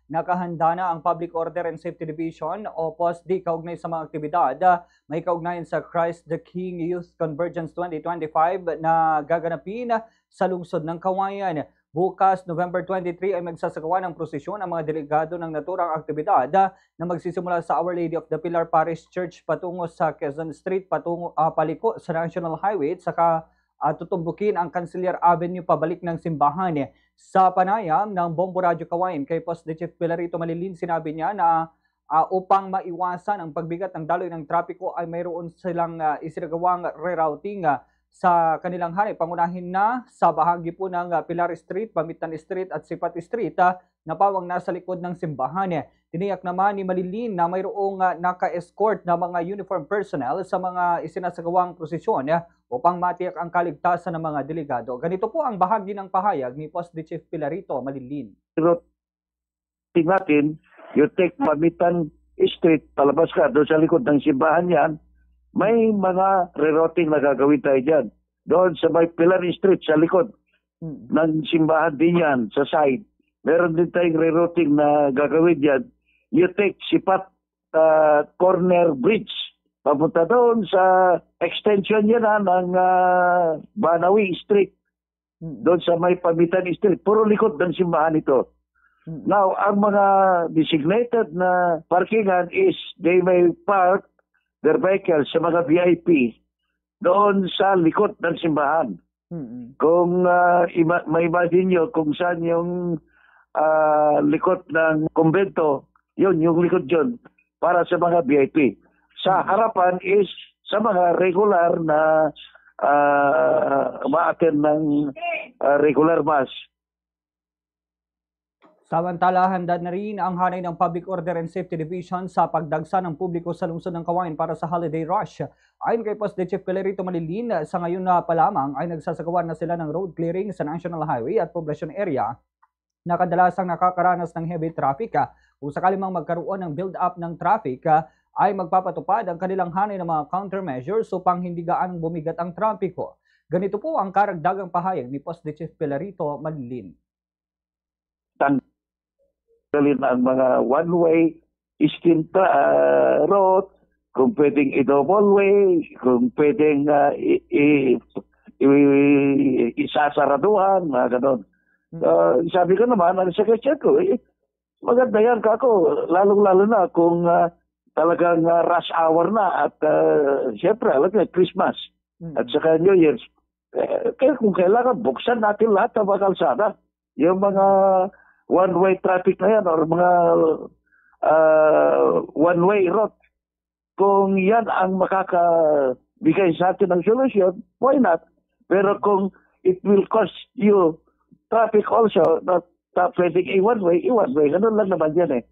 nakahanda na ang Public Order and Safety Division o POSD kaugnay sa mga aktibidad may kaugnayan sa Christ the King Youth Convergence 2025 na gaganapin sa lungsod ng Kawayan. Bukas, November 23 ay magsasagawa ng prosesyon ang mga delegado ng naturang aktibidad na magsisimula sa Our Lady of the Pilar Parish Church patungo sa Quezon Street paliko sa National Highway at saka tutumbukin ang Canciller Avenue pabalik ng simbahan. Sa panayam ng Bombo Radio Kawayan kay POSD Chief Pilarito Malilin, sinabi niya na upang maiwasan ang pagbigat ng daloy ng trapiko ay mayroon silang isinagawang rerouting sa kanilang hanay. Pangunahin na sa bahagi po ng Pilar Street, Pamitan Street at Sipat Street na pawang nasa likod ng simbahan. Tiniyak naman ni Malilin na mayroong naka-escort na mga uniform personnel sa mga isinasagawang prosesyon upang matiyak ang kaligtasan ng mga delegado. Ganito po ang bahagi ng pahayag ni POSD Chief Pilarito Malilin. Natin, you take Pamitan Street, palabas ka doon sa likod ng simbahan yan, may mga rerouting na gagawin tayo dyan. Doon sa may Pilar Street, sa likod ng simbahan din yan, sa side. Meron din tayong rerouting na gagawin dyan. You take Sipat Corner Bridge. Papunta doon sa extension yan ng Banawi Street. Doon sa may Pamitan Street. Puro likod ng simbahan ito. Now, ang mga designated na parkingan is they may park their vehicles sa mga VIP doon sa likod ng simbahan. Kung ma-imagine nyo kung saan yung likod ng kumbento, yun, yung likod yun, para sa mga VIP. Sa harapan is sa mga regular na ma-attend ng regular mass. Samantala, handa na rin ang hanay ng Public Order and Safety Division sa pagdagsa ng publiko sa lungsod ng Kawayan para sa holiday rush. Ayon kay POSD Chief Pilarito Malilin, sa ngayon na pa lamang ay nagsasagawa na sila ng road clearing sa National Highway at poblasyon area na kadalasang nakakaranas ng heavy traffic. Kung sakali mang magkaroon ng build-up ng traffic, ay magpapatupad ang kanilang hanay ng mga countermeasures upang hindi gaanong bumigat ang trapiko. Ganito po ang karagdagang pahayag ni POSD Chief Pilarito Malilin. Ang mga one-way skin road, kung pwedeng i-double way, kung pwedeng isasaraduhan, mga ganon. Sabi ko naman, ang sakasya ko, maganda yan kako, lalong-lalo na kung talagang rush hour na at siyempre, Christmas at saka New Year's. Kaya kung kailangan, buksan natin lahat ng mga kalsada. Yung mga one-way traffic na yan or mga one-way road. Kung yan ang makakabigay sa atin ng solusyon, why not? Pero kung it will cost you traffic also, not pwedeng i-one way, ganun lang naman yan eh.